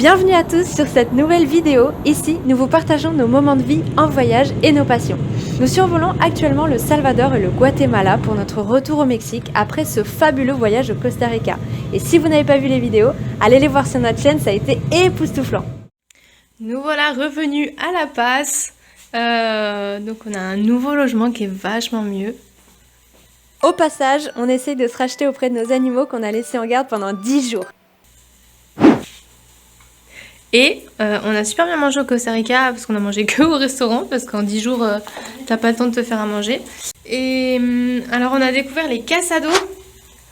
Bienvenue à tous sur cette nouvelle vidéo. Ici, nous vous partageons nos moments de vie en voyage et nos passions. Nous survolons actuellement le Salvador et le Guatemala pour notre retour au Mexique après ce fabuleux voyage au Costa Rica. Et si vous n'avez pas vu les vidéos, allez les voir sur notre chaîne, ça a été époustouflant. Nous voilà revenus à La Paz. Donc on a un nouveau logement qui est vachement mieux. Au passage, on essaye de se racheter auprès de nos animaux qu'on a laissés en garde pendant 10 jours. Et on a super bien mangé au Costa Rica parce qu'on a mangé que au restaurant parce qu'en 10 jours t'as pas le temps de te faire à manger. Et alors on a découvert les casados.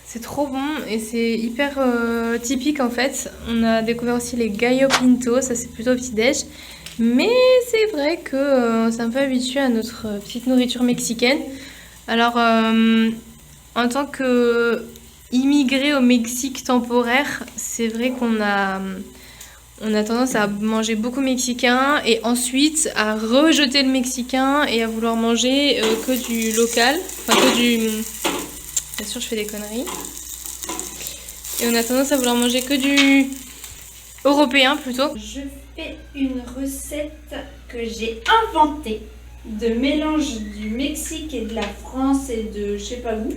C'est trop bon et c'est hyper typique en fait. On a découvert aussi les gallo pinto, ça c'est plutôt petit-déj. Mais c'est vrai que on s'est un peu habitué à notre petite nourriture mexicaine. Alors en tant que immigré au Mexique temporaire, c'est vrai qu'on a tendance à manger beaucoup mexicain et ensuite à rejeter le mexicain et à vouloir manger que du local, enfin que du... Bien sûr, je fais des conneries. Et on a tendance à vouloir manger que du européen plutôt. Je fais une recette que j'ai inventée de mélange du Mexique et de la France et de je sais pas où.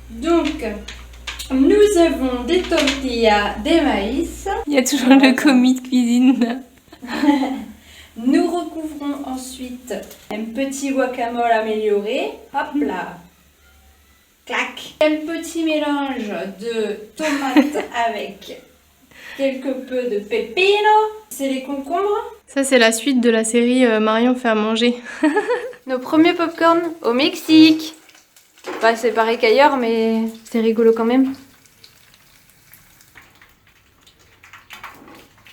Donc, nous avons des tortillas, des maïs. Il y a toujours le commis de cuisine. Nous recouvrons ensuite un petit guacamole amélioré. Hop là. Clac. Un petit mélange de tomates avec quelque peu de pepino. C'est les concombres. Ça, c'est la suite de la série Marion fait à manger. Nos premiers popcorn au Mexique. Bah, c'est pareil qu'ailleurs, mais c'est rigolo quand même.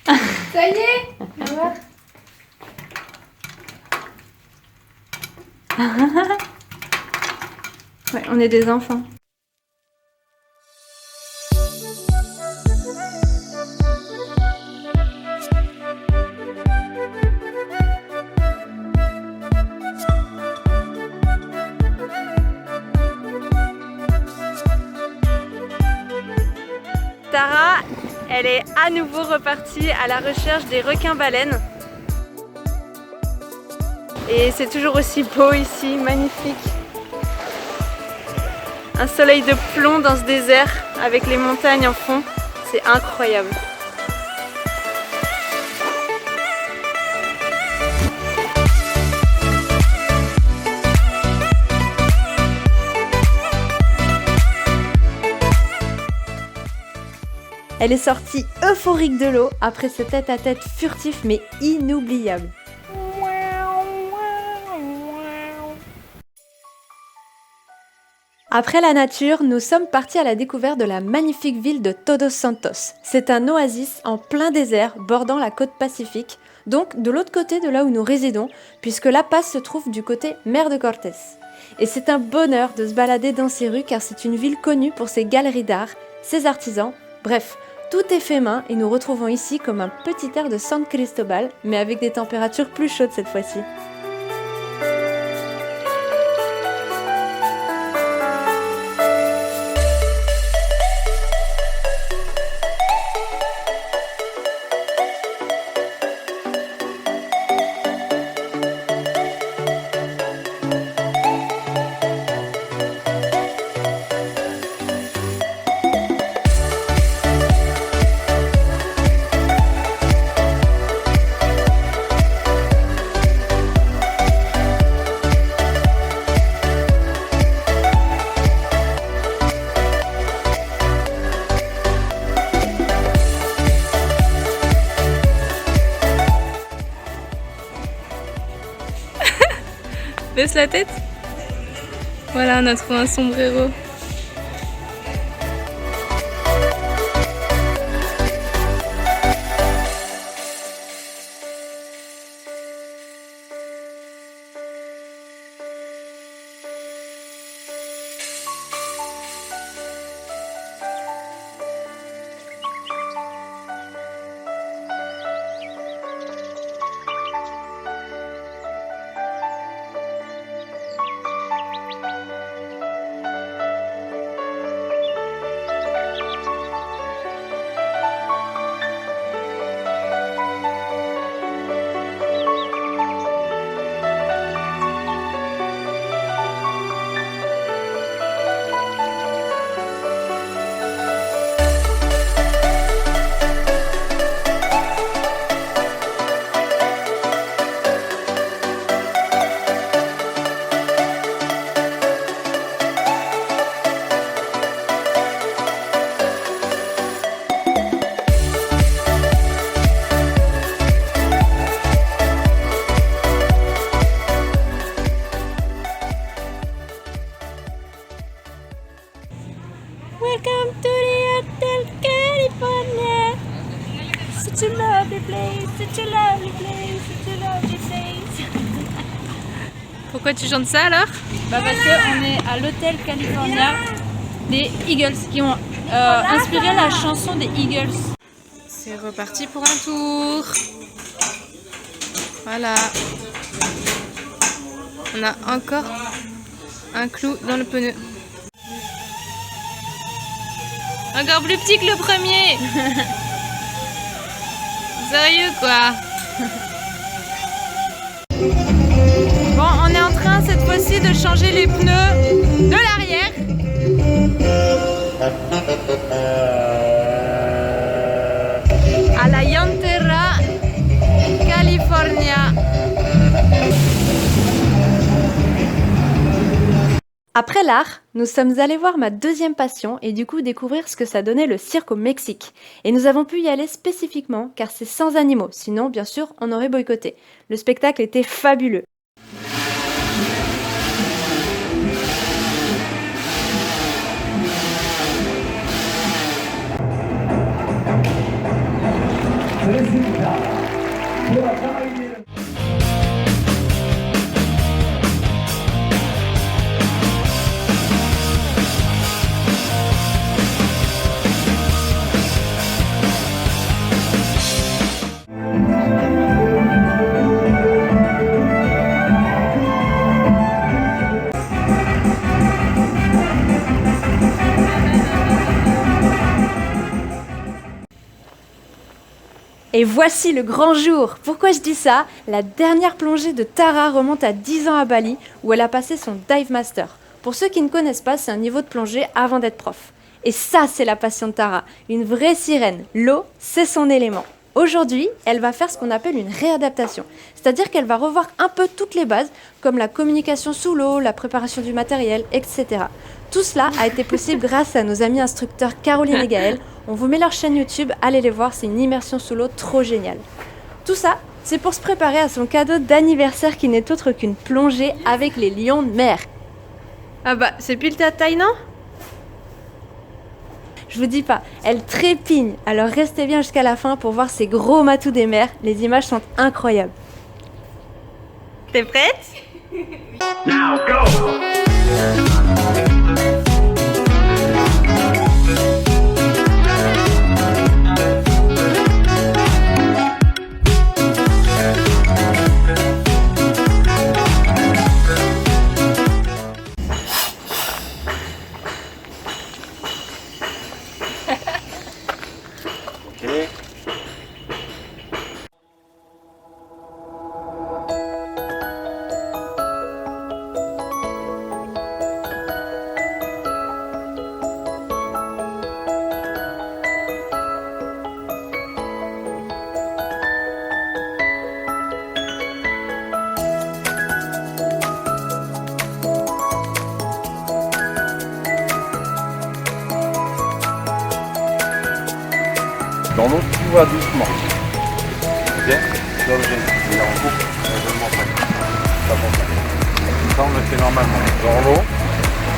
Ça y est. On va voir. Ouais, on est des enfants. Tara, elle est à nouveau repartie à la recherche des requins-baleines. Et c'est toujours aussi beau ici, magnifique. Un soleil de plomb dans ce désert avec les montagnes en fond, c'est incroyable. Elle est sortie euphorique de l'eau après ce tête-à-tête furtif mais inoubliable. Après la nature, nous sommes partis à la découverte de la magnifique ville de Todos Santos. C'est un oasis en plein désert bordant la côte Pacifique, donc de l'autre côté de là où nous résidons, puisque La Paz se trouve du côté mer de Cortés. Et c'est un bonheur de se balader dans ces rues car c'est une ville connue pour ses galeries d'art, ses artisans, bref, tout est fait main et nous retrouvons ici comme un petit air de San Cristobal, mais avec des températures plus chaudes cette fois-ci. Baisse la tête. Voilà, on a trouvé un sombrero. such a lovely place, such a lovely place, such a lovely place. Pourquoi tu chantes ça alors? Bah parce qu'on est à l'hôtel California des Eagles qui ont inspiré la chanson des Eagles. C'est reparti pour un tour. Voilà. On a encore un clou dans le pneu. Encore plus petit que le premier. Sérieux quoi. Bon, on est en train cette fois-ci de changer les pneus de l'arrière. À la Llantera California. Après l'art, nous sommes allés voir ma deuxième passion et du coup découvrir ce que ça donnait le cirque au Mexique. Et nous avons pu y aller spécifiquement car c'est sans animaux, sinon bien sûr on aurait boycotté. Le spectacle était fabuleux. Et voici le grand jour. Pourquoi je dis ça? La dernière plongée de Tara remonte à 10 ans à Bali, où elle a passé son Dive Master. Pour ceux qui ne connaissent pas, c'est un niveau de plongée avant d'être prof. Et ça, c'est la passion de Tara, une vraie sirène. L'eau, c'est son élément. Aujourd'hui, elle va faire ce qu'on appelle une réadaptation, c'est-à-dire qu'elle va revoir un peu toutes les bases, comme la communication sous l'eau, la préparation du matériel, etc. Tout cela a été possible grâce à nos amis instructeurs Caroline et Gaël. On vous met leur chaîne YouTube, allez les voir, c'est une immersion sous l'eau trop géniale. Tout ça, c'est pour se préparer à son cadeau d'anniversaire qui n'est autre qu'une plongée avec les lions de mer. Ah bah, c'est pile ta taille, non? Je vous dis pas, elle trépigne, alors restez bien jusqu'à la fin pour voir ces gros matous des mers, les images sont incroyables. T'es prête? Now go! Okay. Dans l'eau, tu vas doucement. Ok. Là, il est en couple. Seulement ça. Ça monte. Comme ça, on le fait normalement. Dans l'eau,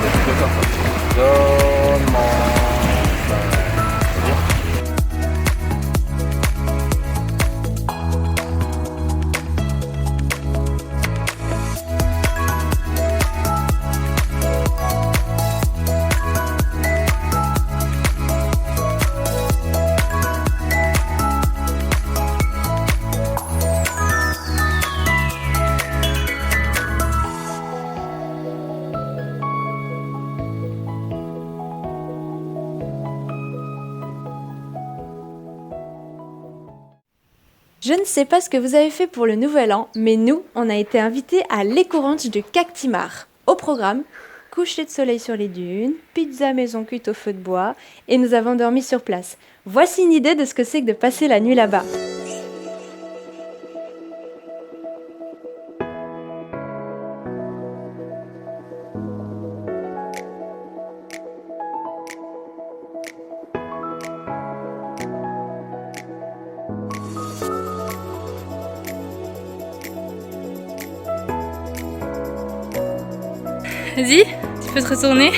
c'est comme ça. Seulement ça. C'est-à-dire Je ne sais pas ce que vous avez fait pour le nouvel an, mais nous, on a été invités à l'Éco-Ranch de Cactimar. Au programme, coucher de soleil sur les dunes, pizza maison cuite au feu de bois, et nous avons dormi sur place. Voici une idée de ce que c'est que de passer la nuit là-bas. Vas-y, tu peux te retourner.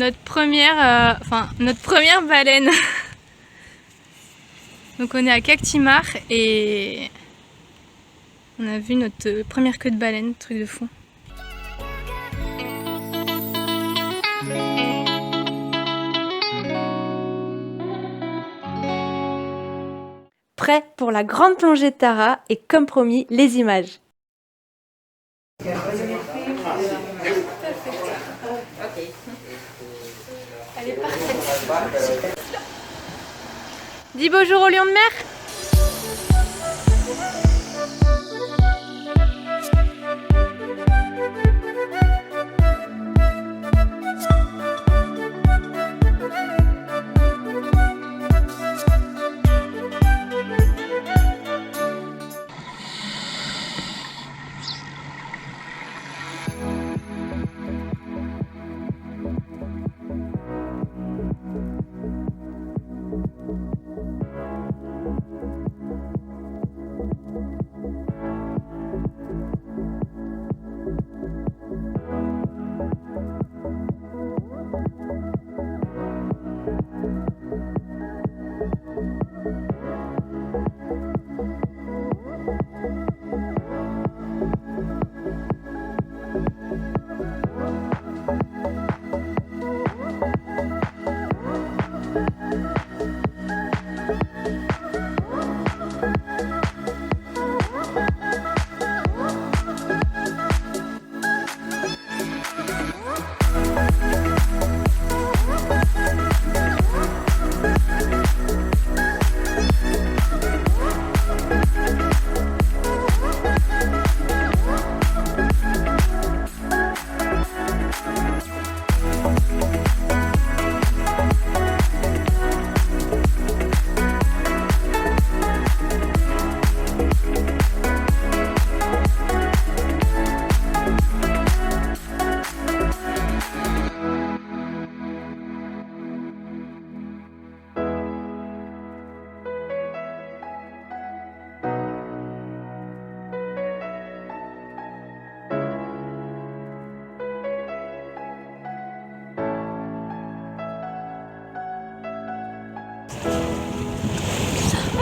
notre première baleine. Donc on est à Cactimar et on a vu notre première queue de baleine, truc de fou. Prêt pour la grande plongée de Tara et comme promis, les images. Elle est parfaite. Dis bonjour au lion de mer.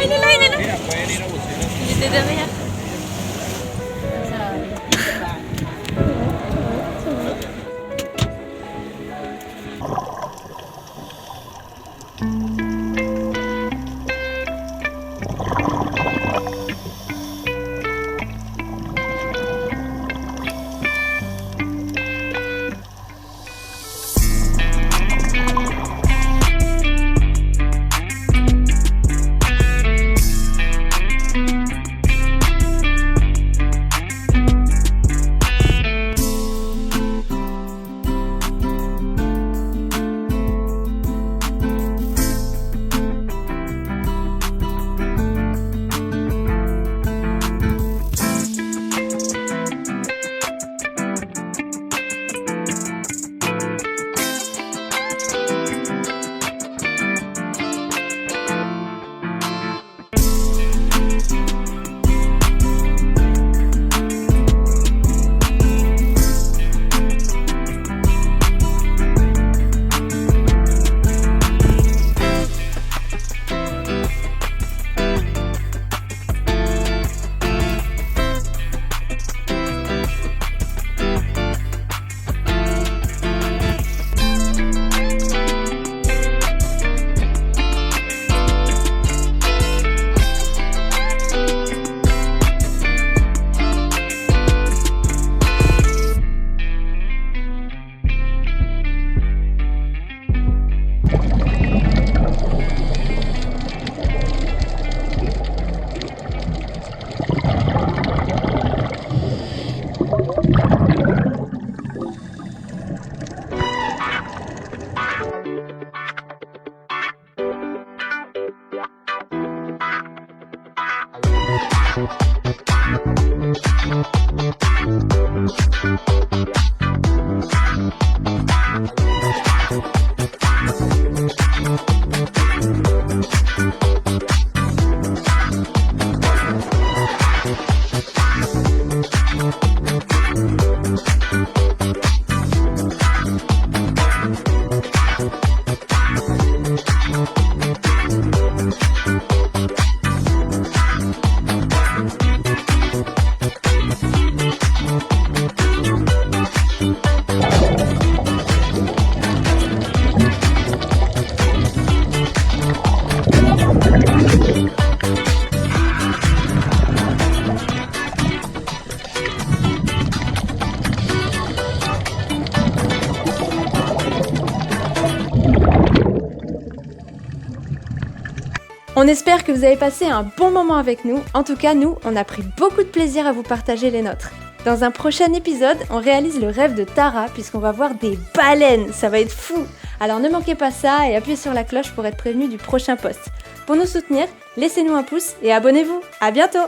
Il est là, il est là. Il était derrière. On espère que vous avez passé un bon moment avec nous. En tout cas, nous, on a pris beaucoup de plaisir à vous partager les nôtres. Dans un prochain épisode, on réalise le rêve de Tara puisqu'on va voir des baleines. Ça va être fou. Alors ne manquez pas ça et appuyez sur la cloche pour être prévenu du prochain post. Pour nous soutenir, laissez-nous un pouce et abonnez-vous. À bientôt!